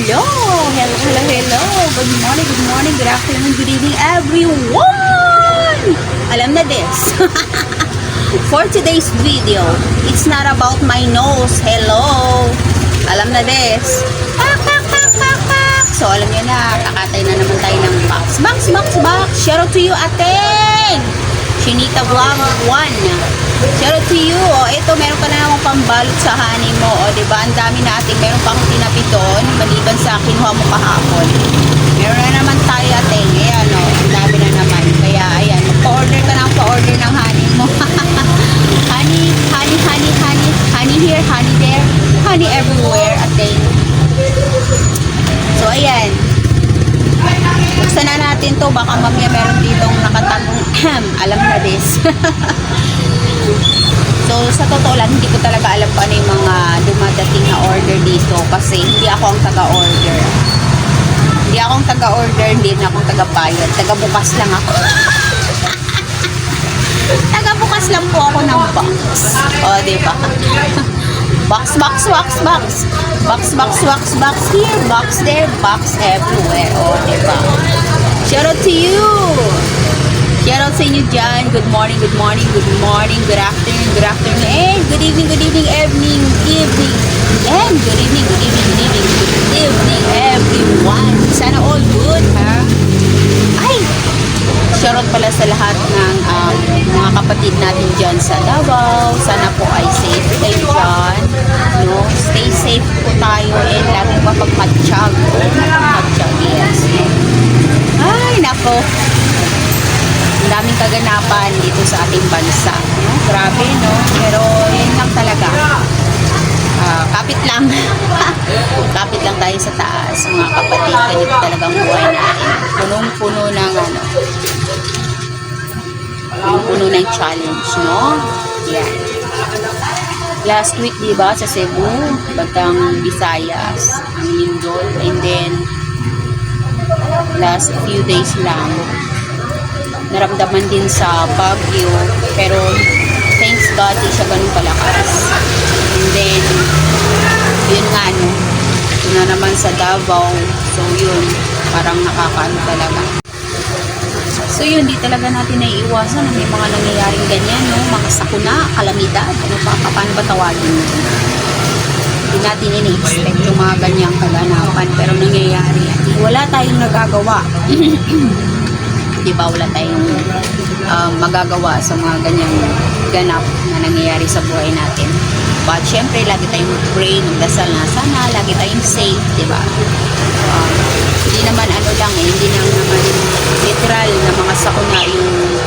Hello! Hello, hello, hello! Good morning, good afternoon, good evening, everyone! Alam na this. For today's video, it's not about my nose. Hello! Alam na this. Pak, pak, pak, pak, pak. So, alam nyo na, kakatay na naman tayo ng box. Box! Shout out to you, Ateng! Chinita Vlog 1. Shout out to you. O, ito, meron ka na namang pambalot sa honey mo. O, diba? Ang dami natin. Meron pang tinabi doon. Maliban sa kinuha mo kahapon. Meron na naman tayo, Ateng. Ayan, o. Ang dami na naman. Kaya, ayan. Pa-order ka na pa-order ng honey mo. honey. Honey here, honey there. Honey everywhere, Ateng. So, ayan. Buksan na natin to, baka mamaya meron ditong nakatagong alam na this. So sa totoo lang, hindi ko talaga alam pa ano yung mga dumadating na order dito kasi hindi ako ang taga-order. Hindi ako ang taga-order, hindi na akong taga-bayad. Taga-bukas lang ako. Taga-bukas lang po ako ng box. O, diba? Box here, box there, box everywhere. O, diba? Shout out to you! Shout out sa inyo dyan. Good morning, good afternoon, and good evening, evening, and good evening, everyone. Sana all good, ha? Ay! Shout out pala sa lahat ng mga kapatid natin dyan sa Davao. Sana po ay safe kayo dyan. No? Stay safe po tayo and laging mapagmatsyag. Yes. Ay, nako. Ang daming kaganapan dito sa ating bansa. No? Grabe, no? Pero yun lang talaga. Kapit lang. Kapit lang tayo sa taas. Mga kapatid, ganito talagang buhay natin. Punong-puno ng punong-puno ng challenge, no? Yan. Last week, diba, sa Cebu, Batang Visayas, ang Lindol, and then last few days lang naramdaman din sa Baguio, pero thanks God di siya ganun kalakas. And then yun nga, no, ito na naman sa Davao, so yun, parang nakakaano talaga. So yun, di talaga natin naiiwasan na may mga nangyayaring ganyan, no, mga sakuna, kalamidad, ano pa, paano ba tawagin mo? Hindi natin ini-expect yung mga ganyang kaganapan, pero nangyayari at wala tayong nagagawa. Diba, wala tayong magagawa sa mga ganyang ganap na nangyayari sa buhay natin. But syempre, lagi tayong mag-pray, magdasal na sana, lagi tayong safe, diba? Hindi naman hindi naman literal na mga sakuna yung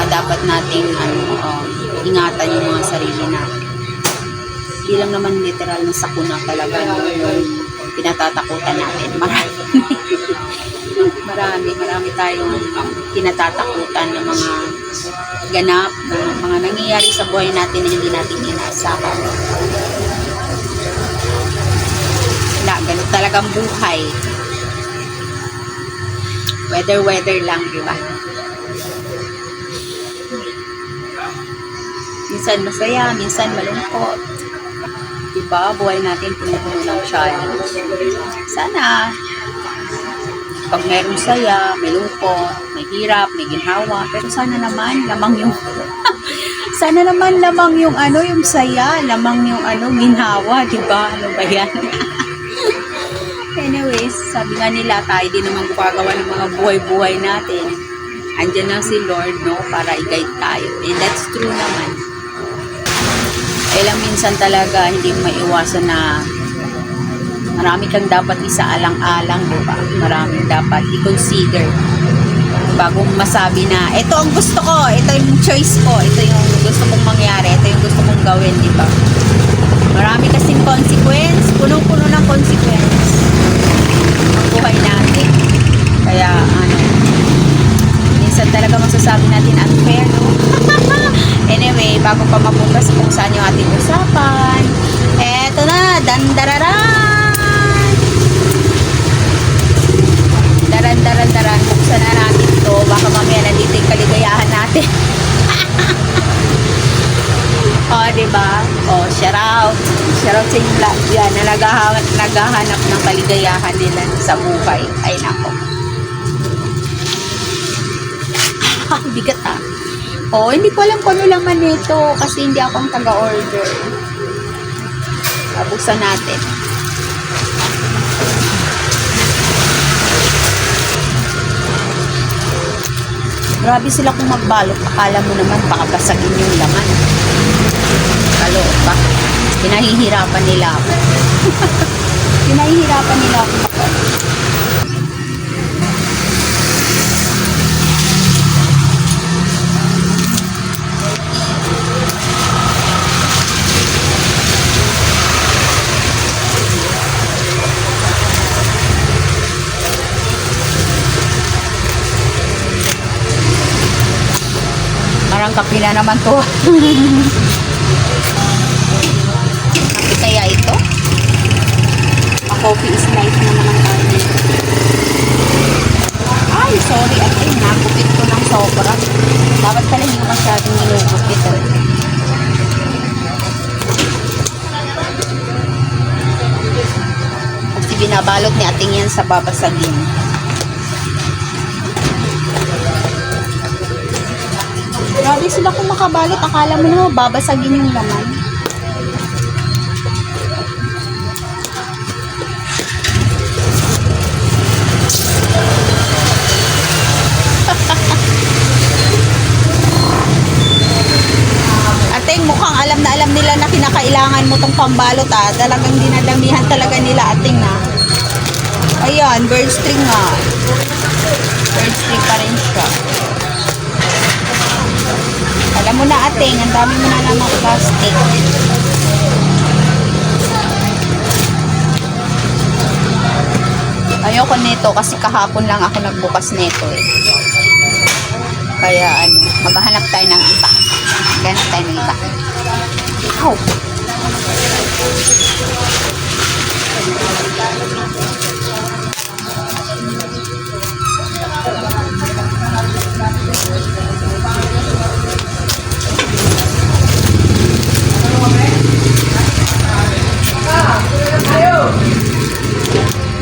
dapat nating ingatan yung mga sarili natin. Hindi lang naman literal na sakuna talaga yung pinatatakutan natin. Marami tayong kinatatakutan ng mga ganap, ng mga nangyayari sa buhay natin na hindi natin inaasahan. Ganun talagang buhay. Weather lang, diba? Minsan masaya, minsan malungkot. Diba? Buhay natin puno-puno ng challenge. Sana pag mayroong saya, may lungkot, may hirap, may ginhawa, pero sana naman lamang yung sana naman lamang yung yung saya, lamang yung ginhawa, diba? Ano ba yan? Anyways, sabi nga nila, tayo din naman gumagawa ng mga buhay-buhay natin. Andyan lang si Lord, no, para i-guide tayo. And that's true naman. Kailang minsan talaga hindi maiwasan na marami kang dapat isaalang-alang, diba? Maraming dapat i-consider bago masabi na ito ang gusto ko, ito yung choice ko, ito yung gusto kong mangyari, ito yung gusto kong gawin, diba? Marami kasing consequence, punong-puno ng consequence ang buhay natin. Kaya minsan talaga masasabi natin unfair, no? Anyway, bago pa mabukas kung saan yung ating usapan, eto na, dandararan! Daran, buksan na natin ito. Baka mamaya nandito yung kaligayahan natin. Oh, diba? Oh, shout out. Shout out sa inyo lahat yan na naghahanap ng kaligayahan nila sa buhay. Ay, nako. Bigat ah. Oh, hindi ko alam kung ano laman nito kasi hindi ako ang taga-order. Buksan natin. Grabe sila kung magbalot. Akala mo naman baka basagin yung laman. Kaloob pa. Pinahihirapan nila ako. Pinahihirapan nila ako. Parang kape na naman to. Kape kaya ito? Coffee is life na naman tayo. Ay, sorry ate. Nagupit ko ng sobra. Dapat pala hindi ko masyadong nilugupit. Kasi binabalot ni ating yan sa babasagin. Grabe sila kung makabalot. Akala mo naman babasagin yung laman. Ating mukhang alam na alam nila na kinakailangan mo tong pambalot ah. Talagang dinadamihan talaga nila ating na. Ayan, bird string nga. Bird string pa rin siya. Alam mo na ating, ang dami mo na namang plastic. Ayoko nito kasi kahapon lang ako nagbukas nito eh. Kaya ano, maghahanap tayo ng iba. Maghahanap tayo ng iba. Ow!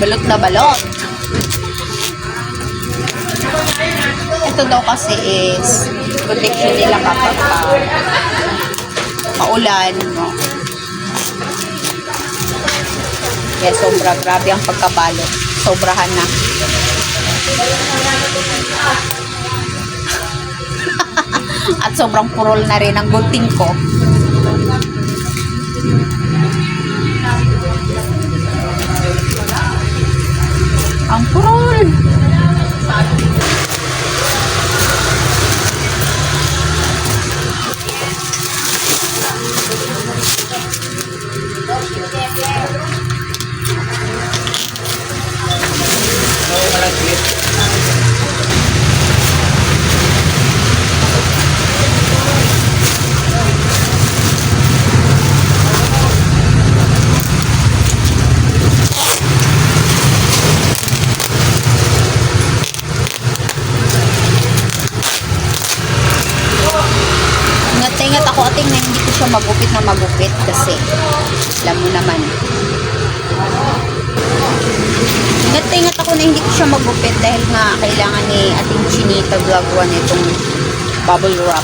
Balot na balot. Ito daw kasi is protection nila kapag maulan, no? Kaya sobra grabe ang pagkabalot. Sobrahan na. At sobrang purol na rin ang gunting ko. Ang purol. Ingat ako ating na hindi ko siya magupit kasi alam mo naman. Ingat ako na hindi ko siya magupit dahil nga kailangan ni ating Chinita Vlog 1 itong bubble wrap.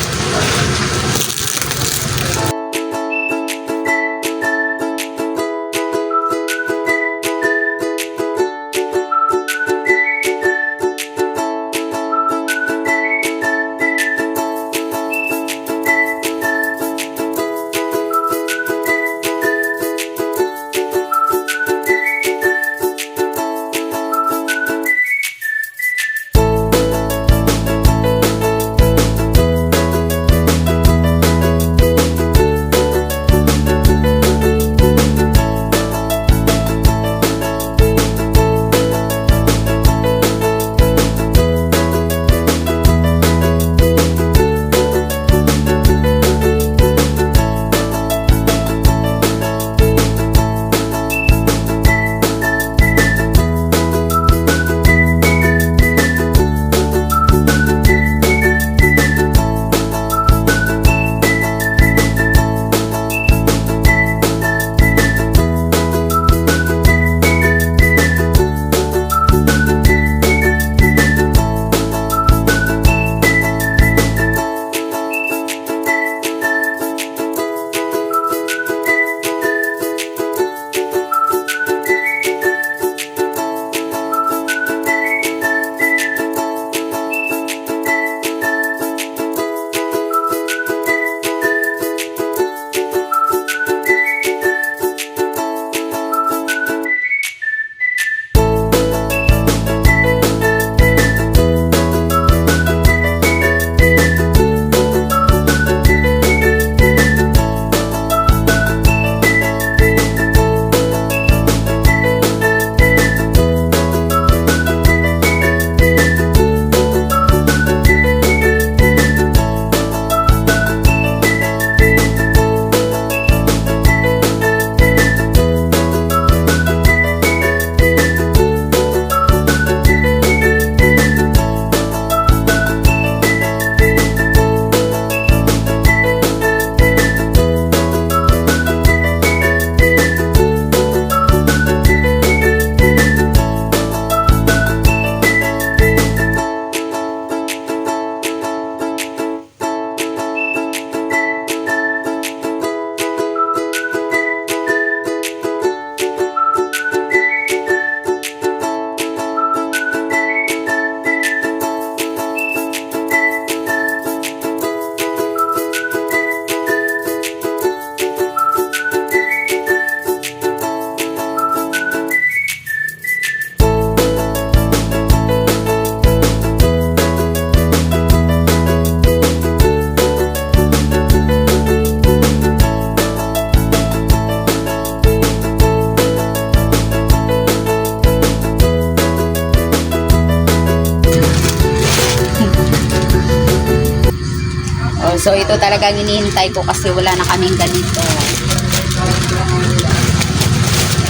So, ito talagang hinihintay ko kasi wala na kaming ganito.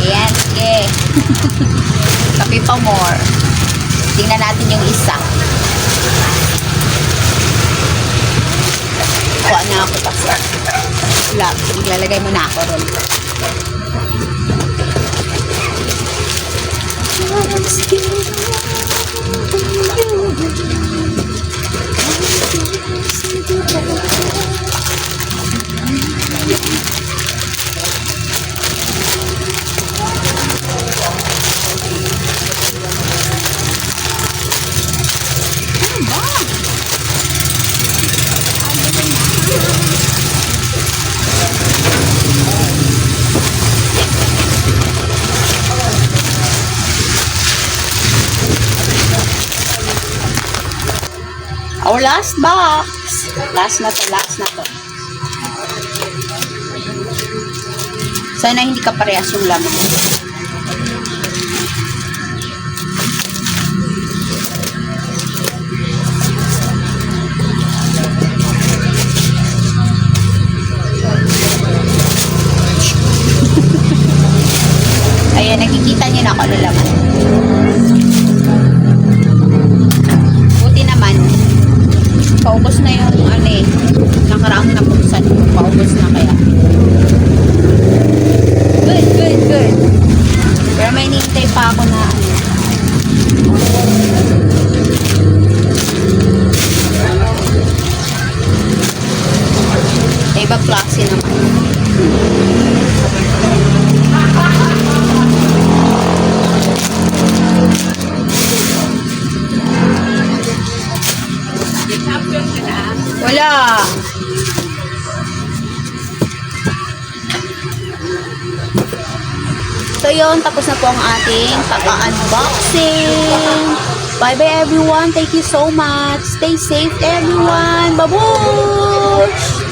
Ayan, sige. Kape pa more. Tingnan natin yung isa. Kuha na ako kasi. Ilalagay mo na ako ron. Our last box. Last na to. Sana hindi ka parehas yung laman. Ayan, nakikita niyo na ako ano laman. Buti naman, paubos na yung nakaraang nabuksan. Paubos na kaya. Good. Pero may nintay pa ako na iba klase naman. Wala. So yun, tapos na po ang ating paka-unboxing. Bye-bye everyone. Thank you so much. Stay safe everyone. Babush!